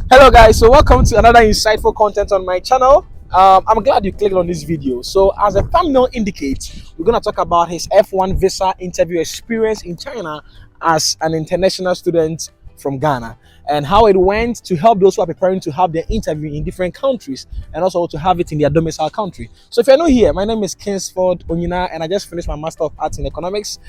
Hello guys, so welcome to another insightful content on my channel. I'm glad you clicked on this video. So as the thumbnail indicates, we're going to talk about his F1 visa interview experience in China as an international student from Ghana, and how it went to help those who are preparing to have their interview in different countries and also to have it in their domicile country. So if you're new here, my name is Kingsford Onyina and I just finished my Master of Arts in Economics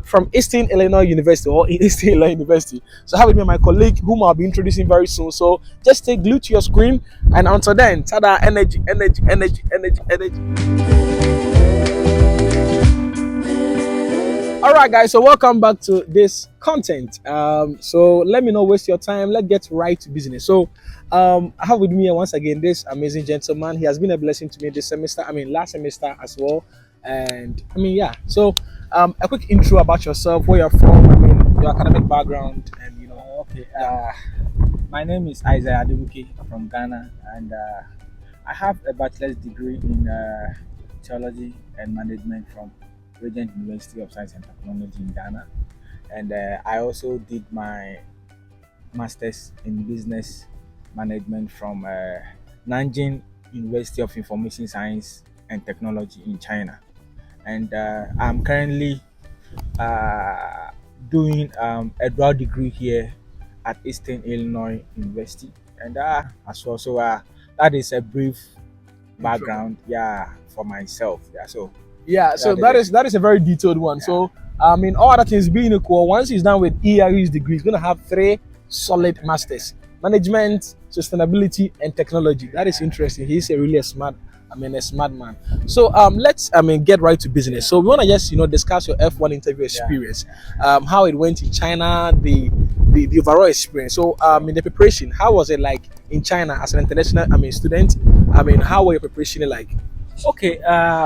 from Eastern Illinois University or Eastern Illinois University. So I have with me my colleague whom I'll be introducing very soon. So just stay glued to your screen, and until then, tada, energy, energy, energy, energy, energy. All right, guys, so welcome back to this content. So let me not waste your time. Let's get right to business. So I have with me once again this amazing gentleman. He has been a blessing to me this semester, last semester as well. And yeah, so a quick intro about yourself, where you're from, your academic background, and Okay, my name is Isaiah Adebuke from Ghana, and I have a bachelor's degree in theology and management from Regent University of Science and Technology in Ghana, and I also did my master's in business management from Nanjing University of Information Science and Technology in China, and I'm currently uh, doing a dual degree here at Eastern Illinois University, and as well. So that is a brief background, yeah, for myself. Yeah, so yeah, so that is a very detailed one. Yeah. So all other things being equal, once he's done with his degree, he's gonna have three solid masters: management, sustainability, and technology. That is interesting. He's a smart man. So let's get right to business. So we wanna just discuss your F1 interview experience, how it went in China, the overall experience. So in the preparation, how was it like in China as an international student? How were your preparation like? Okay,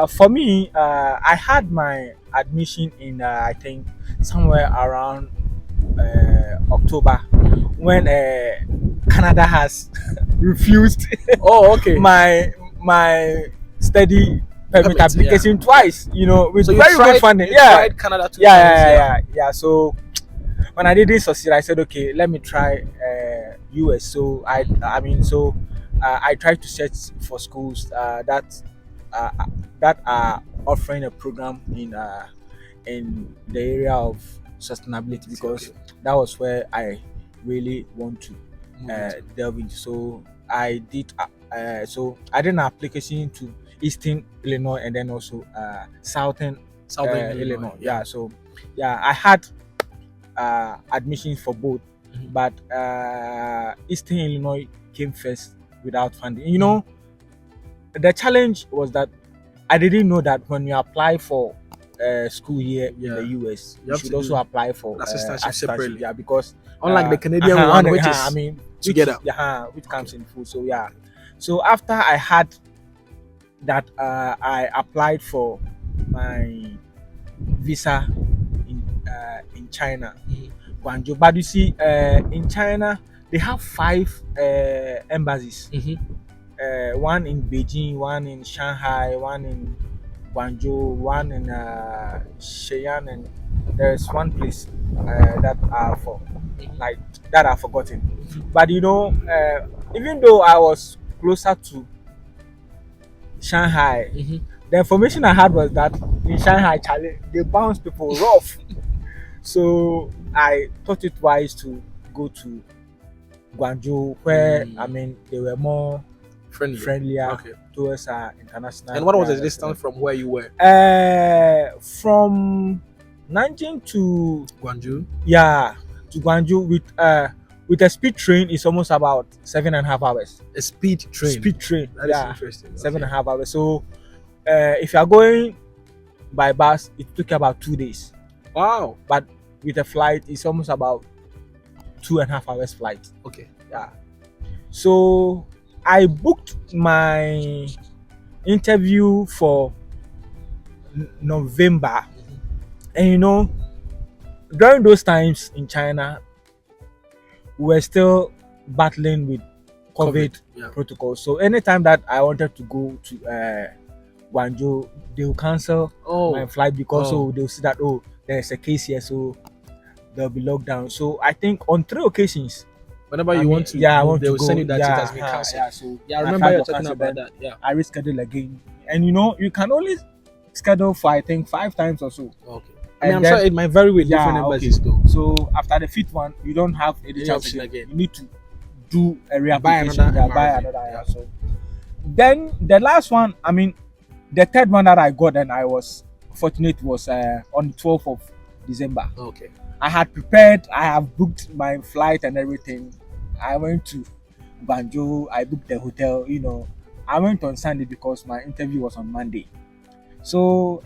for me, I had my admission in I think somewhere around October, when Canada has refused Oh, okay. my study permit Permit, application twice. With So you very tried, good funding. you Yeah, tried Canada two yeah, times. yeah, yeah, yeah. So when I didn't succeed, I said, okay, let me try US. So I tried to search for schools uh, that are offering a program in the area of sustainability, because Okay. that was where I really want to Move delve into. So I did. So I did an application to Eastern Illinois and then also Southern Southern Illinois. Yeah. Yeah. So yeah, I had admissions for both, Mhm. but Eastern Illinois came first without funding. The challenge was that I didn't know that when you apply for school here in Yeah. the US, You you have should to also do apply for assistantship separately. Yeah, because Unlike the Canadian one, which is together. which comes in full. So yeah, so after I had that, I applied for my visa in China, Mhm. Guangzhou. But you see, in China they have five embassies. Mhm. One in Beijing, one in Shanghai, one in Guangzhou, one in Shenyang, and there's one place that are for like that I've forgotten. But even though I was closer to Shanghai, Mhm. the information I had was that in Shanghai, Charlie, they bounce people rough. So I thought it wise to go to Guangzhou, where they were more friendlier Okay. towards international. And what was the distance from where you were? From Nanjing to Guangzhou. Guangzhou with a speed train is almost about 7.5 hours. A speed train. Speed train, That is interesting. 7.5 hours. So if you are going by bus, it took about 2 days. Wow. But with a flight, it's almost about 2.5 hours flight. Okay. Yeah. So I booked my interview for November, and during those times in China, we were still battling with COVID Yeah. protocols. So anytime that I wanted to go to Guangzhou, they will cancel my flight because they'll see that there's a case here, so there'll be lockdown. So I think on 3 occasions Whenever I you mean, want to yeah, I move, want they to will go. send you that it Yeah, has been cancelled. yeah. So Yeah, I my remember flight you was talking cancelled. about Then that. Yeah. I rescheduled again, and you can only schedule for I think 5 times or so, Okay. I mean, and I'm sure then it might vary with different yeah, okay. embassies though. So after the fifth one, you don't have any Any chance option again. again? You need to do a Buy another reapplication. Yeah, buy MRV. another. Yeah. Yeah. So then the last one, I mean, the third one that I got and I was fortunate was on the 12th of December. Okay. I had prepared, I have booked my flight and everything. I went to Banjo, I booked the hotel, I went on Sunday because my interview was on Monday. So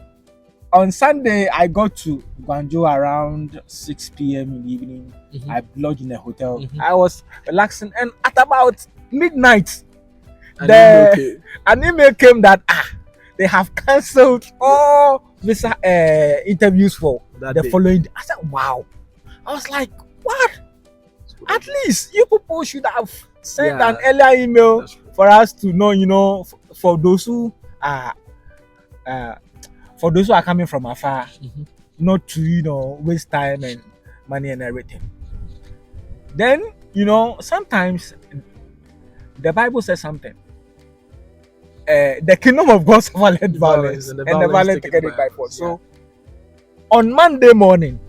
on Sunday, I got to Guangzhou around 6 p.m. in the evening. Mhm. I lodged in a hotel. Mhm. I was relaxing, and at about midnight, And then, okay. an email came that they have cancelled all visa interviews for That the day. following day. I said, wow. I was like, what? At least you people should have sent Yeah, an earlier email that's true. for us to know, for those who are for those who are coming from afar, Mhm. not to waste time and money and everything. Then sometimes the Bible says something. The kingdom of God suffereth violence, and the violent take it by force. So on Monday morning,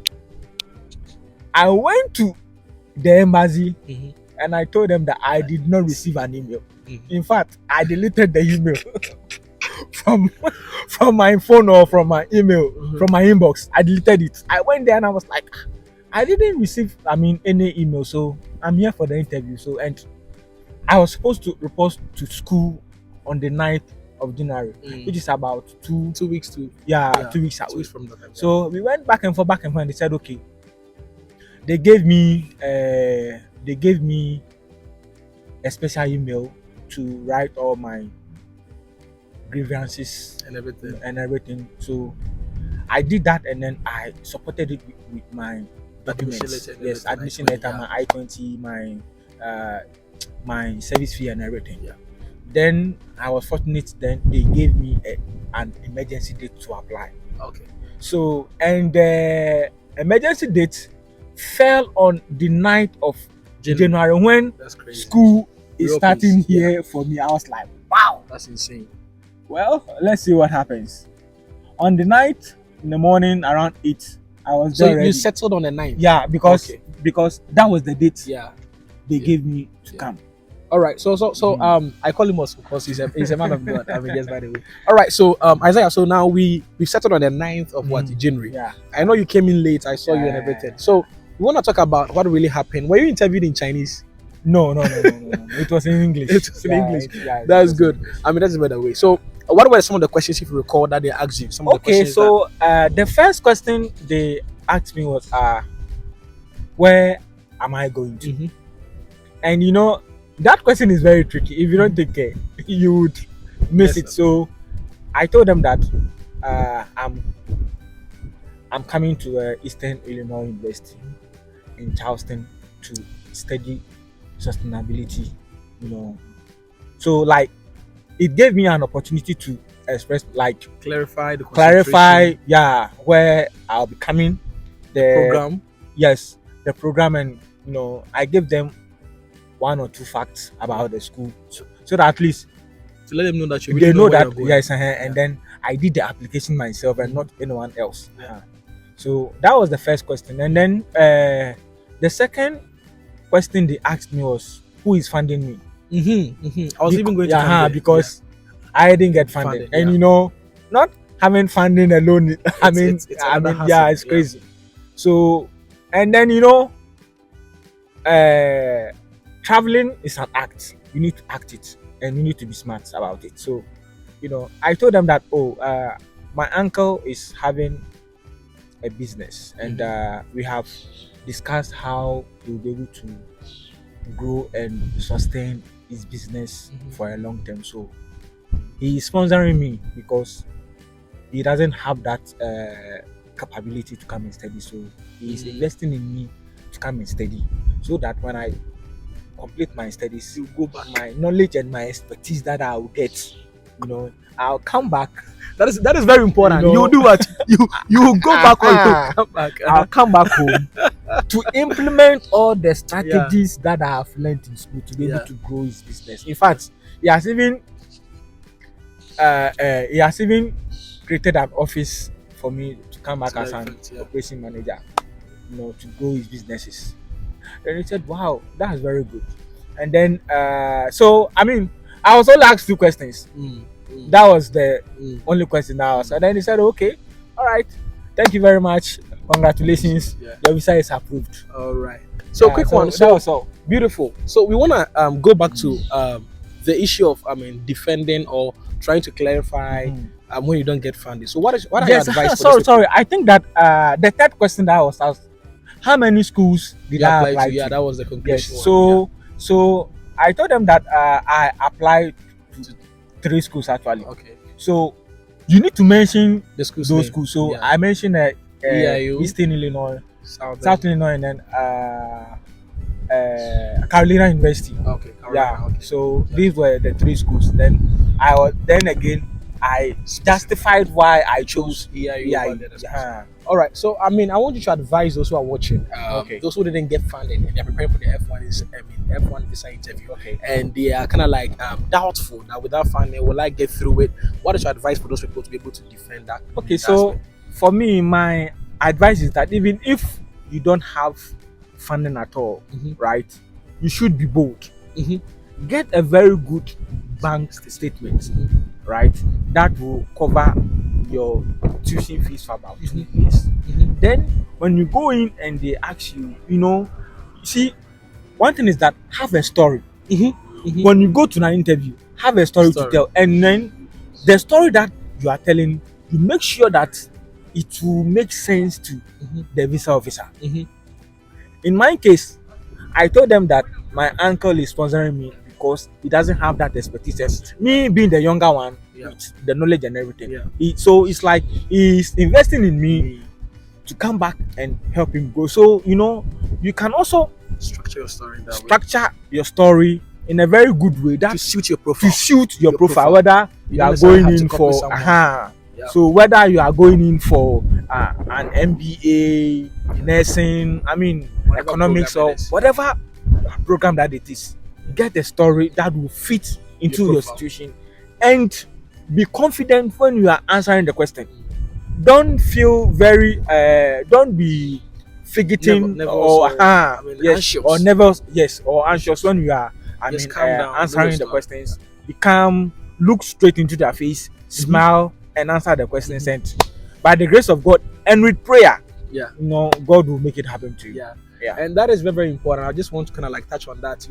I went to the embassy Mhm. and I told them that I did not receive an email. Mhm. In fact, I deleted the email from my phone or from my email, Mhm. from my inbox. I deleted it. I went there and I was like, I didn't receive, any email. So I'm here for the interview. So, and I was supposed to report to school on the 9th of January, which is about 2 weeks to 2 weeks 2 away. weeks from that time. So we went back and forth, and they said, okay. They gave me a special email to write all my grievances and everything. and everything. So I did that, and then I supported it with my documents. Admission letter and Yes, everything, admission I-20, letter, yeah. my I-20, my service fee and everything. Yeah. Then I was fortunate. Then they gave me an emergency date to apply. Okay. So, and the emergency date fell on the 9th of January when That's crazy. school is Reopens, starting here for me. I was like, wow. That's insane. Well, let's see what happens. On the night, in the morning, around 8, I was So there you ready. settled on the 9th? Yeah, because Okay. that was the date Yeah. they gave me to Yeah. come. All right. So Mhm. I call him Oscar because he's a man of God. I mean, yes, by the way. All right. So Isaiah. So now we settled on the 9th of what, January. Yeah. I know you came in late. I saw you and Yeah. everything. So we want to talk about what really happened. Were you interviewed in Chinese? No. It was in English. It was in English. It That's was in good. English. I mean, that's by the way. So what were some of the questions, if you recall, that they asked you? Some of the Okay, questions so the first question they asked me was, where am I going to? Mhm. And that question is very tricky. If you don't take care, you would miss Yes, it. sir. So I told them that I'm coming to Eastern Illinois University in Charleston to study sustainability. So like it gave me an opportunity to express, like, clarify the clarify, concentration, where I'll be coming, the program. yes, the program, and I gave them one or two facts about the school, so that at least to let them know that you they really know where that you're going. yes, and then I did the application myself and Mhm. not anyone else. Yeah. So that was the first question, and then the second question they asked me was, who is funding me? I was even going to come there. because I didn't get funded, Funded, and yeah. not having funding alone. It's another hassle, it's crazy. So, and then traveling is an act. You need to act it, and you need to be smart about it. So, I told them that my uncle is having a business, and we have discussed how he'll be able to grow and sustain his business Mhm. for a long term. So he is sponsoring me because he doesn't have that capability to come and study. So he is investing in me to come and study, so that when I complete my studies, You go back. my knowledge and my expertise that I will get, I'll come back. That is very important. You know- You do what you will go back or you come back. I'll come back home to implement all the strategies that I have learned in school to be able to grow his business. In fact, he has even created an office for me to come back as an operation manager, to grow his businesses. Then he said, "Wow, that's very good." And then, so I mean, I was only asked 2 questions. That was the only question I was. And then he said, "Okay, all right, thank you very much. Congratulations, your visa is approved." All right. So quick one. So that was all. Beautiful. So we want to go back to the issue of defending or trying to clarify when you don't get funding. So what are your advice? Sorry. I think that the third question that I was asked, how many schools did I apply to? Yeah, that was the conclusion. Yes. So I told them that I applied to 3 schools actually. Okay. So you need to mention those schools. So I mentioned Eastern Illinois, South Illinois, and then Carolina University. Okay. Okay. So these were the 3 schools. Then I justified why I chose EIU. All right. So I want you to advise those who are watching, those who didn't get funding and they're preparing for the F1 visa interview, and they are kind of like doubtful that without funding will I get through it. What is your advice for those people to be able to defend that? Okay. So for me, my advice is that even if you don't have funding at all, right, you should be bold. Get a very good bank statement, right, that will cover your tuition fees for about 2 years. Then when you go in and they ask you, see, one thing is that have a story. When you go to an interview, have a story to tell, and then the story that you are telling, you make sure that it will make sense to the visa officer. In my case, I told them that my uncle is sponsoring me because he doesn't have that expertise. Me being the younger one, with the knowledge and everything. So it's like he's investing in me to come back and help him grow. So you can also structure your story in a very good way that to suit your profile. Whether you are going in for so whether you are going in for an MBA, nursing, economics, or whatever program that it is, get a story that will fit into your situation, and be confident when you are answering the question. Don't feel very don't be fidgeting anxious. or nervous or anxious when you are answering the questions. Be calm, look straight into their face, smile, and answer the questions. And by the grace of God and with prayer, God will make it happen to you. And that is very, very important. I just want to kind of like touch on that.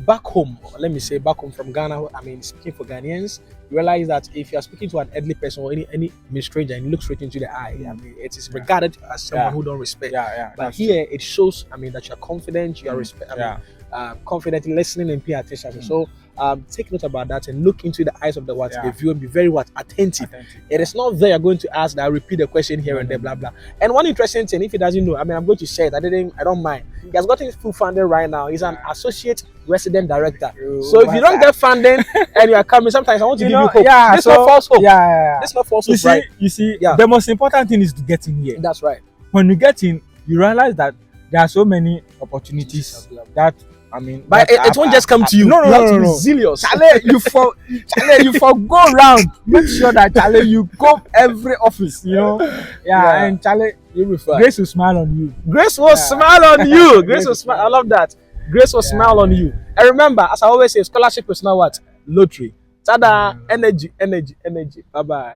Back home, let me say back home from Ghana, speaking for Ghanaians, you realize that if you are speaking to an elderly person or any stranger and you look straight into the eye, it is regarded as someone who don't respect. But here it shows, that you are confident, you are confident in listening and paying attention. So take note about that and look into the eyes of the viewer and be very attentive. It is not there you're going to ask that I repeat the question here and there, blah blah. And one interesting thing, if he doesn't know, I'm going to share it. I don't mind. He has gotten full funding right now. He's an associate resident director. So if you don't get funding and you are coming, sometimes I want to give you hope. This is not false hope. This is not false hope, right? You see, the most important thing is to get in here. That's right. When you get in, you realize that there are so many opportunities that but it won't just come to you. No, you have to be zealous. Chale, you for go around. Make sure that Chale, you go every office. And Chale, Grace will smile on you. Grace will smile on you. Grace will smile. I love that. Grace will smile on you. And remember, as I always say, scholarship is not what? Lottery. Tada, energy. Bye bye.